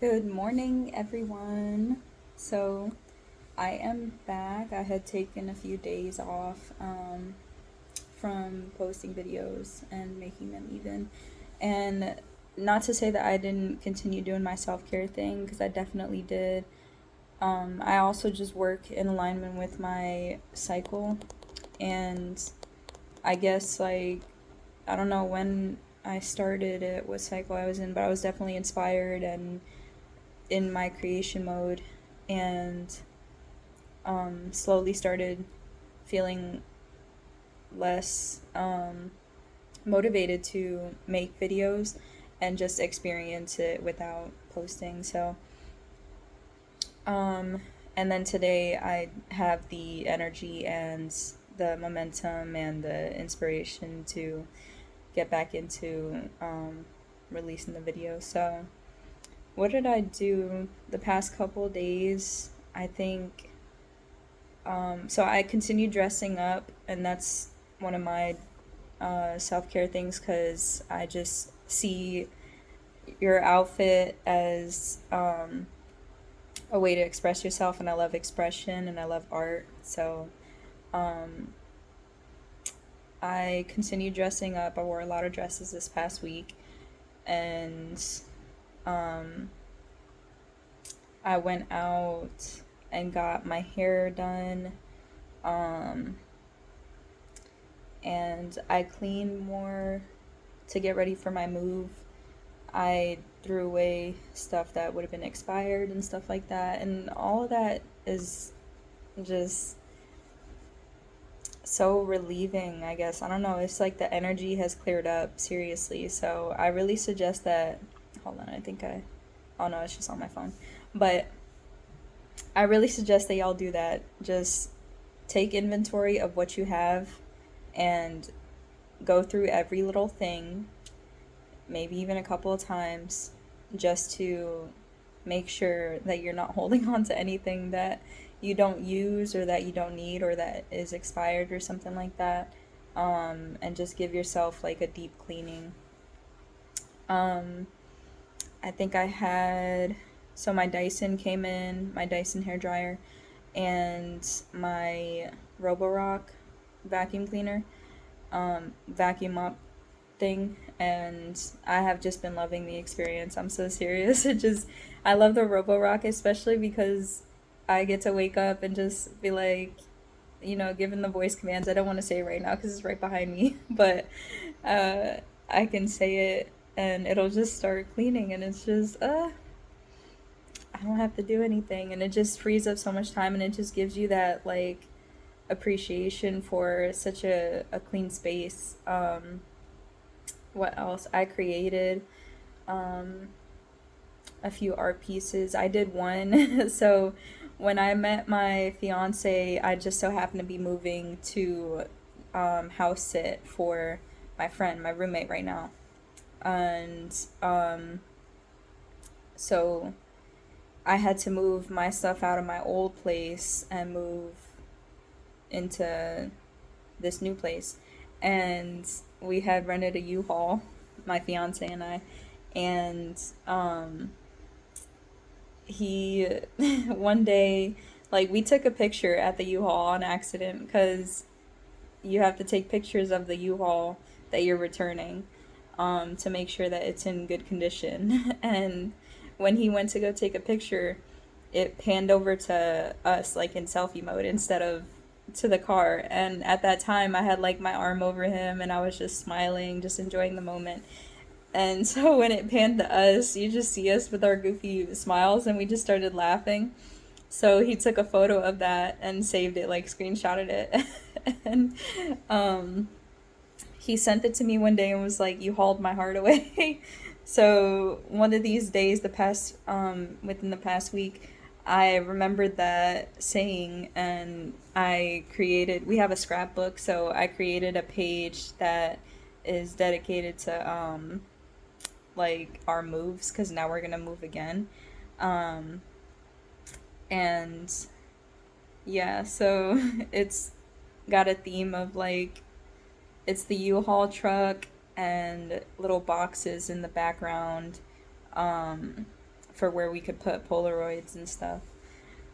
Good morning, everyone. So, I am back. I had taken a few days off from posting videos and making them even. And not to say that I didn't continue doing my self care thing, because I definitely did. I also just work in alignment with my cycle. And I guess, I don't know when I started it, what cycle I was in, but I was definitely inspired and in my creation mode, and slowly started feeling less motivated to make videos and just experience it without posting. Um, and then today I have the energy and the momentum and the inspiration to get back into releasing the video. So, what did I do the past couple days? I think so I continue dressing up, and that's one of my self care things, because I just see your outfit as a way to express yourself, and I love expression and I love art. So um, I continue dressing up. I wore a lot of dresses this past week, and um, I went out and got my hair done. Um, and I cleaned more to get ready for my move. I threw away stuff that would have been expired and stuff like that. And all of that is just so relieving, I guess. I don't know. It's like the energy has cleared up, seriously. So I really suggest that. Hold on, I think I. Oh no, it's just on my phone. But I really suggest that y'all do that. Just take inventory of what you have and go through every little thing, maybe even a couple of times, just to make sure that you're not holding on to anything that you don't use or that you don't need or that is expired or something like that. And just give yourself like a deep cleaning. Um, I think I had, so my Dyson came in, my Dyson hair dryer, and my Roborock vacuum cleaner, vacuum mop thing, and I have just been loving the experience. I'm so serious. I love the Roborock, especially because I get to wake up and just be like, given the voice commands. I don't want to say it right now because it's right behind me, but uh, I can say it and it'll just start cleaning, and it's just, I don't have to do anything, and it just frees up so much time, and it just gives you that, like, appreciation for such a clean space. What else? I created um, a few art pieces. I did one. So when I met my fiance, I just so happened to be moving to house sit for my friend, my roommate right now. And so I had to move my stuff out of my old place and move into this new place. And we had rented a U-Haul, my fiance and I. And he one day, like, we took a picture at the U-Haul on accident, because you have to take pictures of the U-Haul that you're returning, to make sure that it's in good condition. And when he went to go take a picture, it panned over to us, like, in selfie mode instead of to the car. And at that time, I had, like, my arm over him, and I was just smiling, just enjoying the moment. And so when it panned to us, you just see us with our goofy smiles, and we just started laughing. So he took a photo of that and saved it, like, screenshotted it. And um, he sent it to me one day and was like, "You hauled my heart away." So one of these days, within the past week, I remembered that saying, and we have a scrapbook, so I created a page that is dedicated to like our moves, because now we're gonna move again. Um, and yeah, so it's got a theme of, like, it's the U-Haul truck and little boxes in the background, um, for where we could put Polaroids and stuff.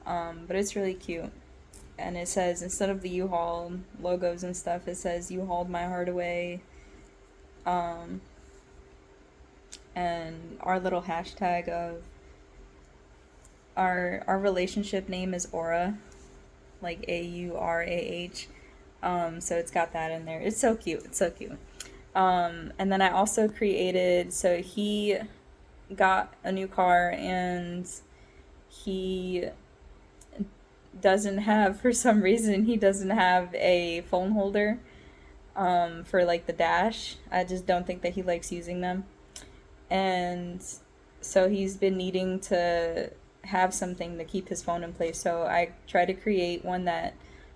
But it's really cute. And it says, instead of the U-Haul logos and stuff, it says, "You hauled my heart away." Um, and our little hashtag of our relationship name is Aura, like Aurah. So it's got that in there. It's so cute. It's so cute. And then I also created, so he got a new car, and he doesn't have, for some reason, he doesn't have a phone holder for like the dash. I just don't think that he likes using them. And so he's been needing to have something to keep his phone in place. So I try to create one that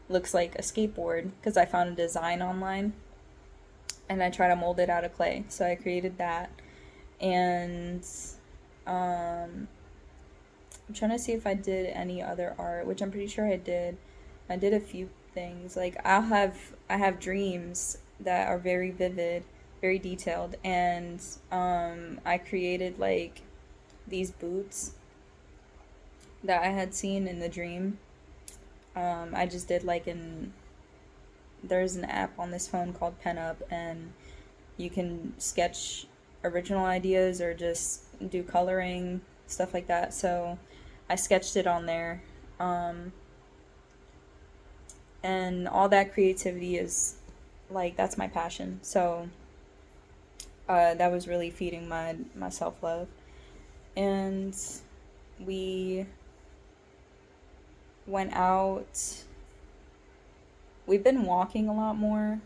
looks like a skateboard because I found a design online, and I try to mold it out of clay. So I created that. And I'm trying to see if I did any other art, which I'm pretty sure I did. I did a few things. Like I have dreams that are very vivid, very detailed, and I created like these boots that I had seen in the dream. I just did like there's an app on this phone called PenUp, and you can sketch original ideas or just do coloring, stuff like that. So I sketched it on there. And all that creativity is like, that's my passion. So that was really feeding my self-love. And we went out. We've been walking a lot more.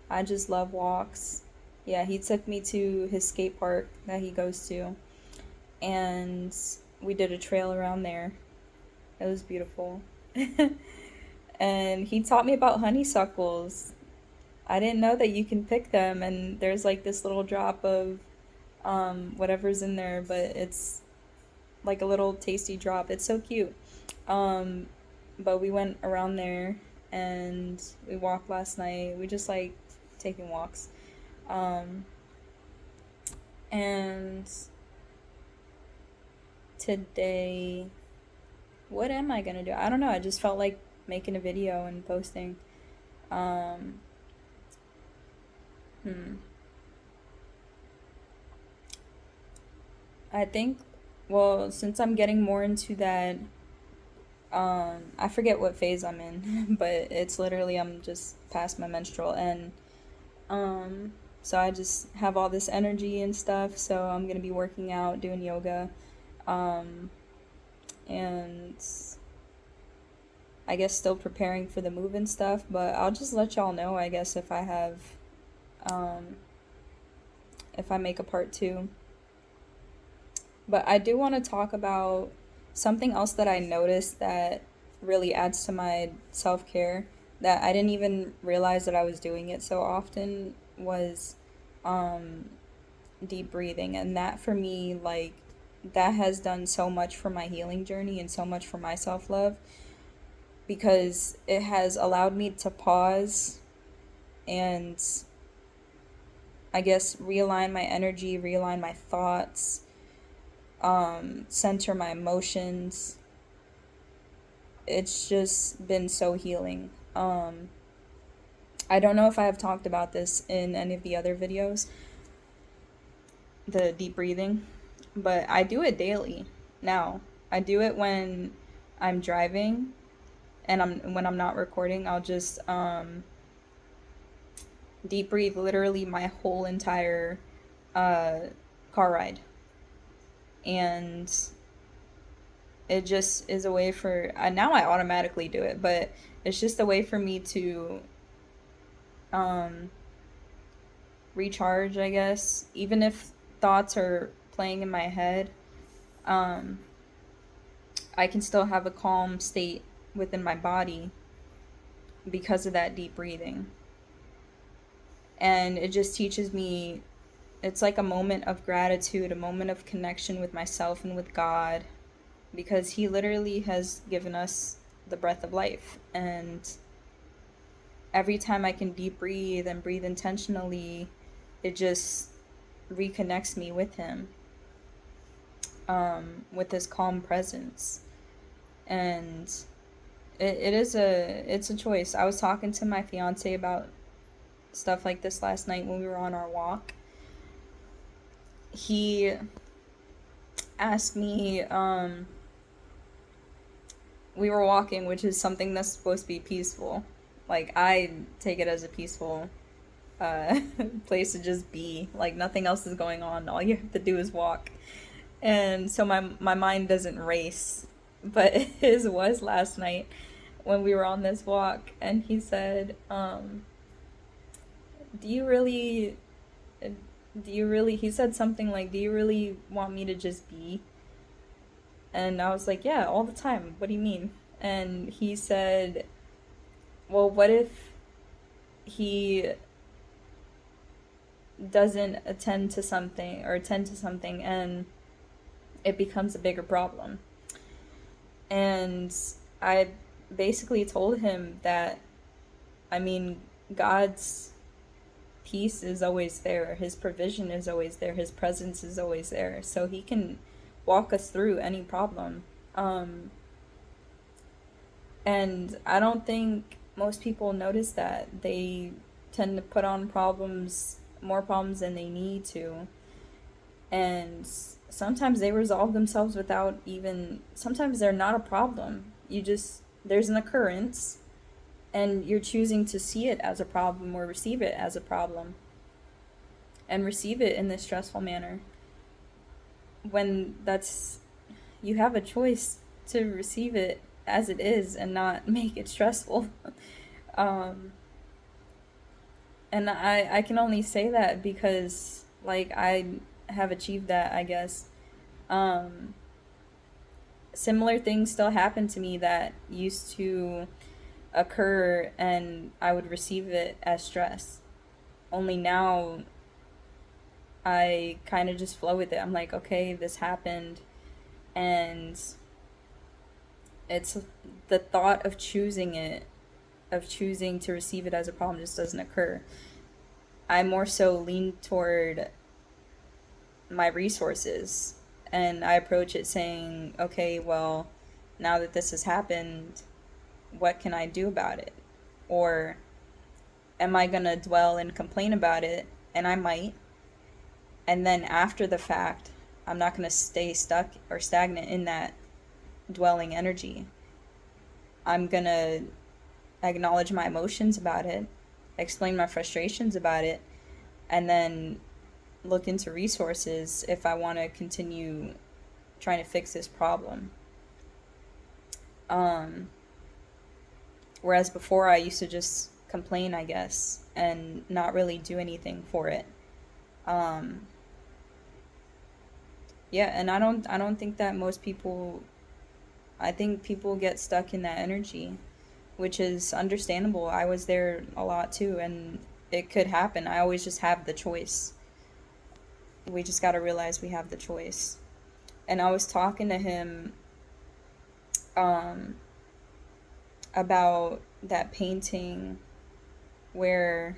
I just love walks. Yeah, he took me to his skate park that he goes to, and we did a trail around there. It was beautiful. And he taught me about honeysuckles. I didn't know that you can pick them, and there's like this little drop of whatever's in there, but it's like a little tasty drop. It's so cute. But we went around there, and we walked last night. We just like taking walks. And today, what am I gonna do? I don't know. I just felt like making a video and posting. Um, hmm. I think, well, since I'm getting more into that, I forget what phase I'm in, but it's literally, I'm just past my menstrual, and um, so I just have all this energy and stuff. So I'm gonna be working out, doing yoga, um, and I guess still preparing for the move and stuff. But I'll just let y'all know, I guess, um, if I make a part 2. But I do want to talk about something else that I noticed that really adds to my self care, that I didn't even realize that I was doing it so often, was um, deep breathing. And that for me, like, that has done so much for my healing journey and so much for my self love, because it has allowed me to pause and, I guess, realign my energy, realign my thoughts, center my emotions. It's just been so healing. I don't know if I have talked about this in any of the other videos, the deep breathing, but I do it daily now. I do it when I'm driving, and when I'm not recording. I'll just deep breathe literally my whole entire uh, car ride, and it just is a way for, now I automatically do it, but it's just a way for me to um, recharge, I guess. Even if thoughts are playing in my head, um, I can still have a calm state within my body because of that deep breathing. And it just teaches me, it's like a moment of gratitude, a moment of connection with myself and with God, because He literally has given us the breath of life. And every time I can deep breathe and breathe intentionally, it just reconnects me with Him. with his calm presence. And it's a choice. I was talking to my fiance about stuff like this last night when we were on our walk. He asked me, we were walking, which is something that's supposed to be peaceful. Like, I take it as a peaceful place to just be. Like, nothing else is going on. All you have to do is walk. And so my mind doesn't race. But his was last night when we were on this walk. And he said, do you really, he said something like, do you really want me to just be? And I was like, yeah, all the time. What do you mean? And he said, well, what if he doesn't attend to something and it becomes a bigger problem? And I basically told him that, I mean, God's peace is always there, His provision is always there, His presence is always there. So He can walk us through any problem. And I don't think most people notice that. They tend to put on more problems than they need to. And sometimes they resolve themselves without even, sometimes they're not a problem. There's an occurrence, and you're choosing to see it as a problem or receive it as a problem and receive it in this stressful manner. When you have a choice to receive it as it is and not make it stressful. And I can only say that because, like, I have achieved that, I guess. Similar things still happen to me that used to occur, and I would receive it as stress. Only now I kind of just flow with it. I'm like, okay, this happened, and it's the thought of choosing to receive it as a problem just doesn't occur. I more so lean toward my resources, and I approach it saying, okay, well, now that this has happened, what can I do about it? Or am I going to dwell and complain about it? And I might. And then after the fact, I'm not going to stay stuck or stagnant in that dwelling energy. I'm going to acknowledge my emotions about it, explain my frustrations about it, and then look into resources if I want to continue trying to fix this problem. Whereas before I used to just complain, I guess, and not really do anything for it. Yeah, and I don't think that most people, I think people get stuck in that energy, which is understandable. I was there a lot too, and it could happen. I always just have the choice. We just got to realize we have the choice. And I was talking to him um, about that painting where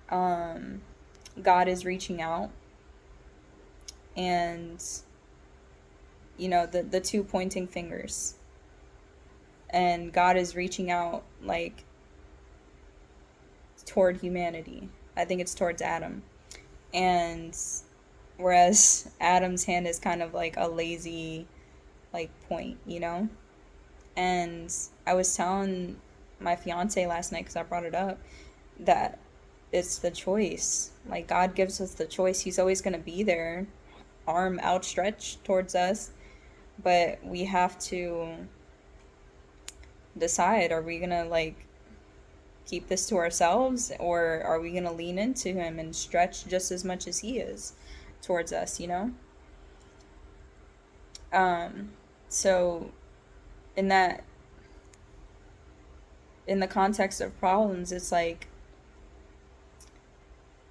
um, God is reaching out, and the two pointing fingers, and God is reaching out, like, toward humanity. I think it's towards Adam. And whereas Adam's hand is kind of like a lazy, like, point. And I was telling my fiance last night, because I brought it up, that it's the choice. Like, God gives us the choice. He's always going to be there, arm outstretched towards us, but we have to decide, are we going to, like, keep this to ourselves, or are we going to lean into him and stretch just as much as he is towards us? So in the context of problems, it's like,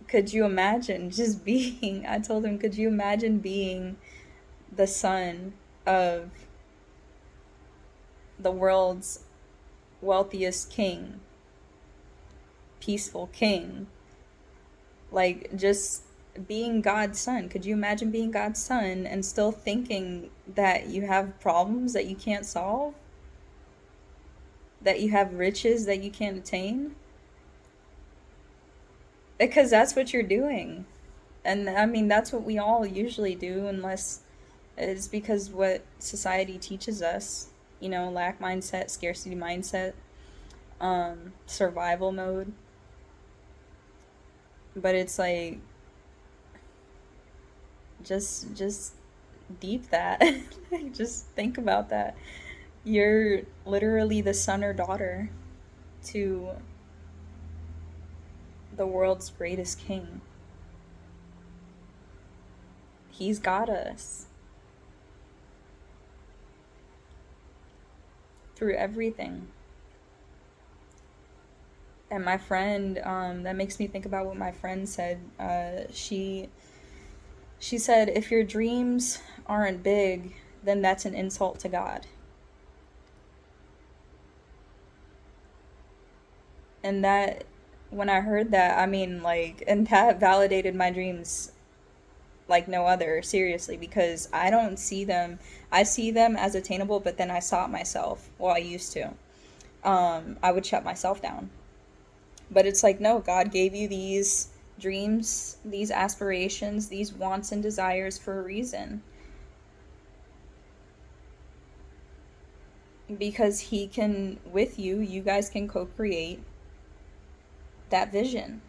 could you imagine just being, I told him, could you imagine being the son of the world's wealthiest king, peaceful king? Like, just being God's son. Could you imagine being God's son and still thinking that you have problems that you can't solve? That you have riches that you can't attain? Because that's what you're doing. And I mean, that's what we all usually do, unless it's because what society teaches us, lack mindset, scarcity mindset, survival mode. But it's like, just deep that. Just think about that. You're literally the son or daughter to the world's greatest king. He's got us through everything. And my friend, that makes me think about what my friend said. She said, if your dreams aren't big, then that's an insult to God. And that, when I heard that, I mean, like, and that validated my dreams like no other, seriously, because I don't see them. I see them as attainable, but then I saw it myself. Well, I used to. I would shut myself down. But it's like, no, God gave you these dreams, these aspirations, these wants and desires for a reason. Because He can, with you, you guys can co create that vision.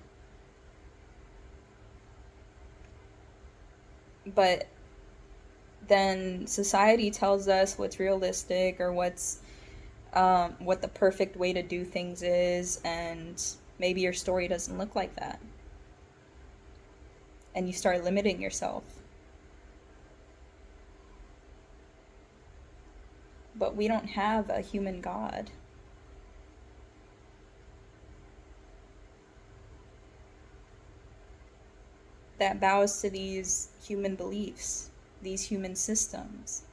But then society tells us what's realistic or what the perfect way to do things is, and maybe your story doesn't look like that. And you start limiting yourself. But we don't have a human God. That bows to these human beliefs, these human systems,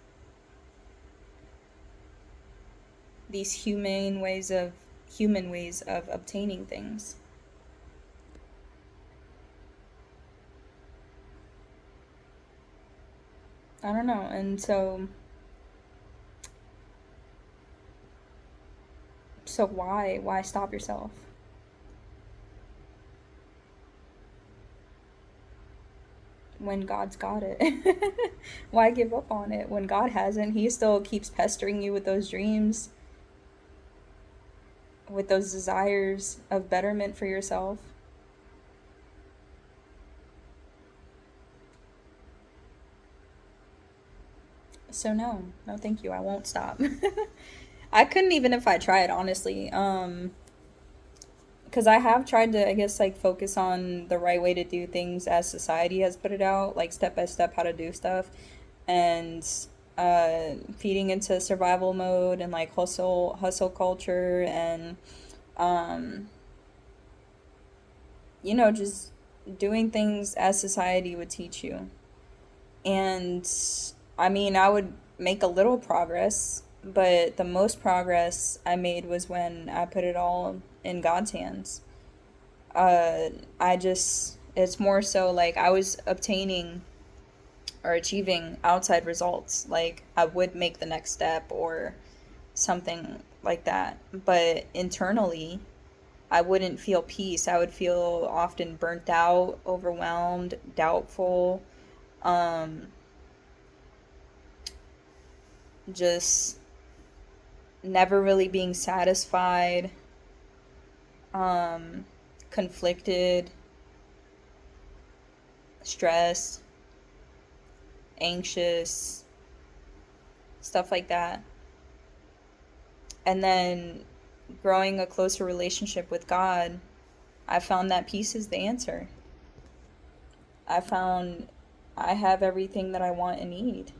these human ways of obtaining things. I don't know. And so why stop yourself? When God's got it. Why give up on it when God hasn't? He still keeps pestering you with those dreams, with those desires of betterment for yourself. So no, thank you. I won't stop. I couldn't even if I tried, honestly. Because I have tried to, I guess, like focus on the right way to do things as society has put it out, like step by step how to do stuff, and feeding into survival mode and like hustle culture, and um, just doing things as society would teach you. And I mean, I would make a little progress, but the most progress I made was when I put it all in God's hands. uh I just, it's more so like I was obtaining or achieving outside results, like I would make the next step or something like that, but internally I wouldn't feel peace. I would feel often burnt out, overwhelmed, doubtful, um just never really being satisfied, um conflicted, stressed, anxious, stuff like that. And then growing a closer relationship with God, I found that peace is the answer. I found I have everything that I want and need.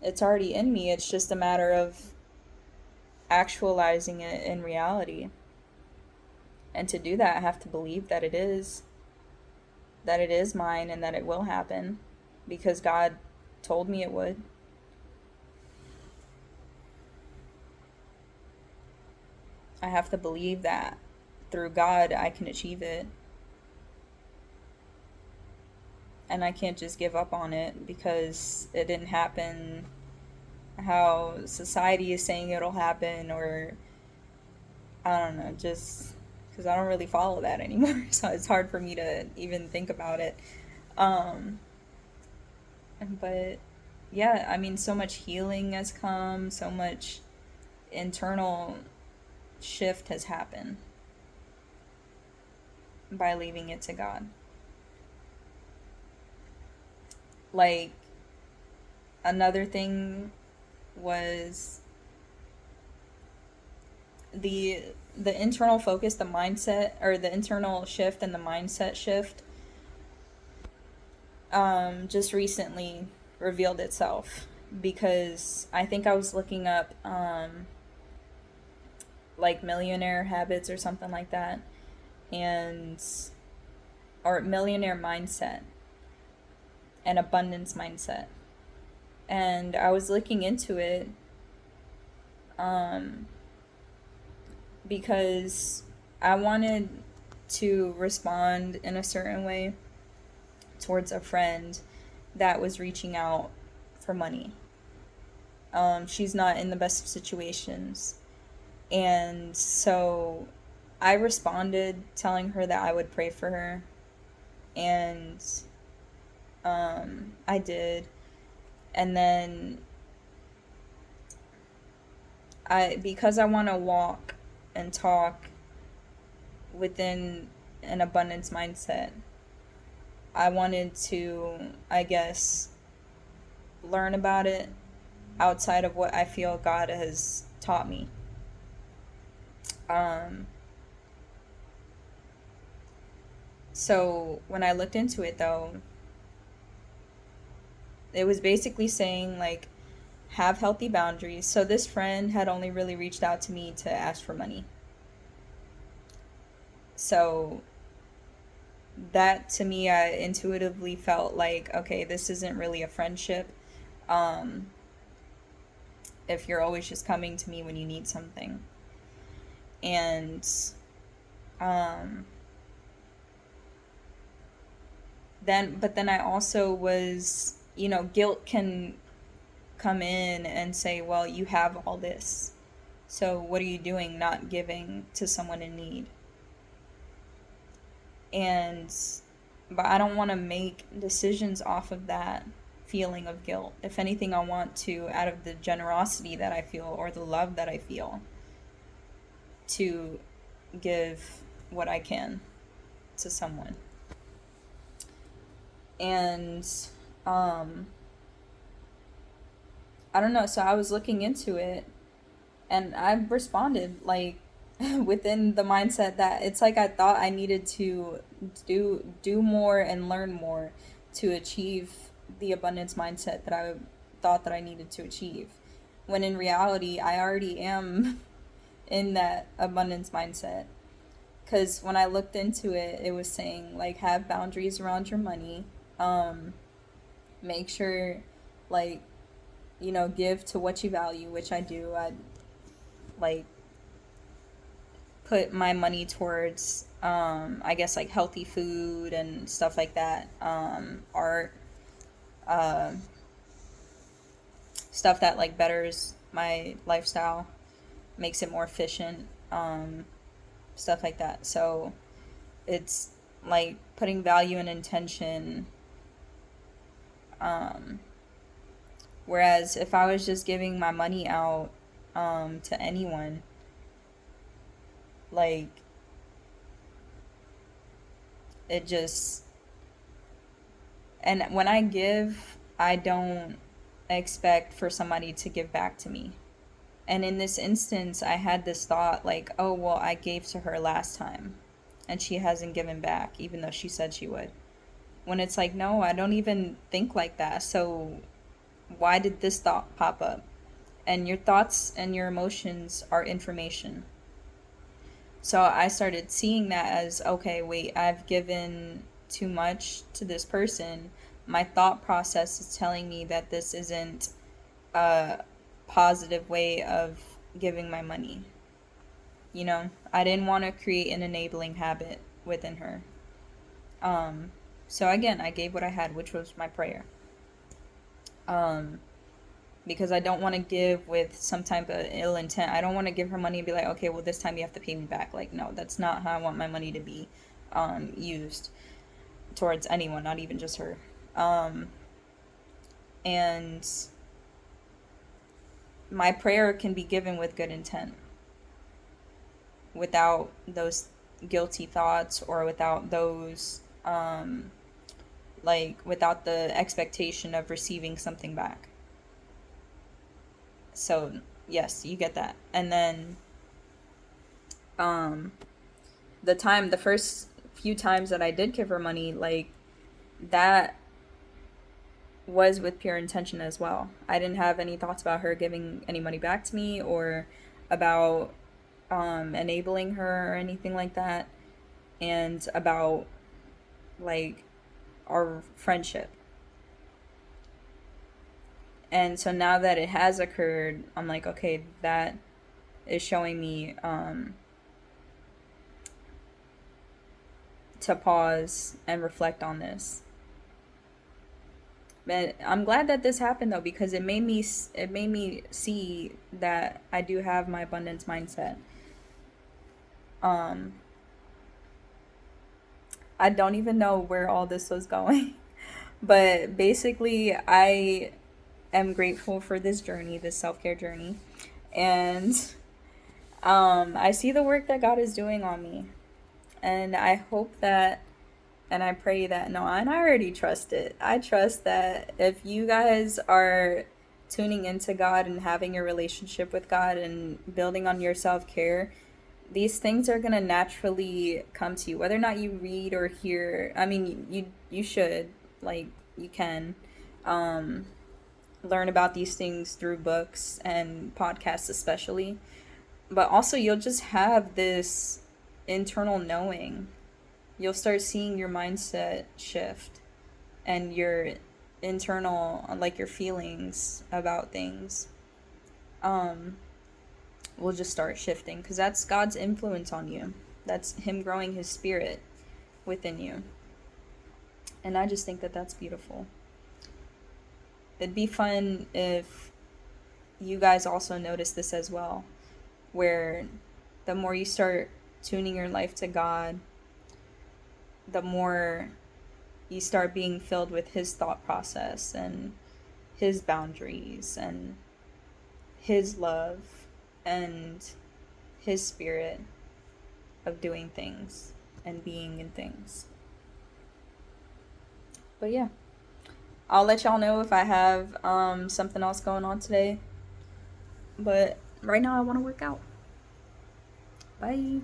It's already in me. It's just a matter of actualizing it in reality. And to do that, I have to believe that it is mine and that it will happen because God told me it would. I have to believe that through God I can achieve it. and I can't just give up on it because it didn't happen how society is saying it'll happen, or I don't know, just because I don't really follow that anymore. So it's hard for me to even think about it. Um, but yeah, I mean, so much healing has come, so much internal shift has happened by leaving it to God. Like, another thing was the the internal focus, the mindset, or the internal shift and the mindset shift, just recently revealed itself, because I think I was looking up like millionaire habits or something like that, and or millionaire mindset and abundance mindset, and I was looking into it um, because I wanted to respond in a certain way towards a friend that was reaching out for money. She's not in the best of situations. And so I responded telling her that I would pray for her. And I did. And then because I want to walk and talk within an abundance mindset, I wanted to, I guess, learn about it outside of what I feel God has taught me. Um, so when I looked into it, though, it was basically saying, like, have healthy boundaries. So this friend had only really reached out to me to ask for money. So that to me, I intuitively felt like, okay, this isn't really a friendship. Um, if you're always just coming to me when you need something. And um, then I also was, guilt can come in and say, well, you have all this. So what are you doing not giving to someone in need? And but I don't want to make decisions off of that feeling of guilt. If anything, I want to, out of the generosity that I feel or the love that I feel, to give what I can to someone. And um I don't know, so I was looking into it, and I responded like within the mindset that it's like I thought I needed to do more and learn more to achieve the abundance mindset that I thought that I needed to achieve. When in reality, I already am in that abundance mindset. Because when I looked into it, it was saying, like, have boundaries around your money. Um, Make sure, like, give to what you value, which I do. I, like, put my money towards, I guess, like, healthy food and stuff like that. Art, uh, stuff that, like, betters my lifestyle, makes it more efficient, stuff like that. So it's like putting value and intention. Um, Whereas if I was just giving my money out to anyone, like, it just, and when I give, I don't expect for somebody to give back to me. And in this instance, I had this thought like, oh, well, I gave to her last time and she hasn't given back, even though she said she would. When it's like, no, I don't even think like that. So why did this thought pop up? And your thoughts and your emotions are information. So I started seeing that as, okay, wait, I've given too much to this person. My thought process is telling me that this isn't a positive way of giving my money. I didn't want to create an enabling habit within her. Um, So again, I gave what I had, which was my prayer. Um, because I don't want to give with some type of ill intent. I don't want to give her money and be like, okay, well, this time you have to pay me back. Like, no, that's not how I want my money to be used towards anyone, not even just her. Um, and my prayer can be given with good intent, without those guilty thoughts, or without those, like, without the expectation of receiving something back. So, yes, you get that. And then, um, the first few times that I did give her money, like, that was with pure intention as well. I didn't have any thoughts about her giving any money back to me, or about enabling her or anything like that, and about, like, our friendship. And so now that it has occurred, I'm like, okay, that is showing me to pause and reflect on this. But I'm glad that this happened though, because it made me see that I do have my abundance mindset. Um, I don't even know where all this was going, but basically, I am grateful for this journey, this self care journey, and I see the work that God is doing on me, and I hope that, and I pray that, no, and I already trust it. I trust that if you guys are tuning into God and having a relationship with God and building on your self care, these things are gonna naturally come to you, whether or not you read or hear. I mean, you should, like, you can um, learn about these things through books and podcasts, especially. But also, you'll just have this internal knowing. You'll start seeing your mindset shift, and your internal, like, your feelings about things, um, will just start shifting, because that's God's influence on you. That's Him growing His spirit within you. And I just think that that's beautiful. It'd be fun if you guys also notice this as well, where the more you start tuning your life to God, the more you start being filled with His thought process and His boundaries and His love and His spirit of doing things and being in things. But yeah, I'll let y'all know if I have something else going on today. But right now, I want to work out. Bye.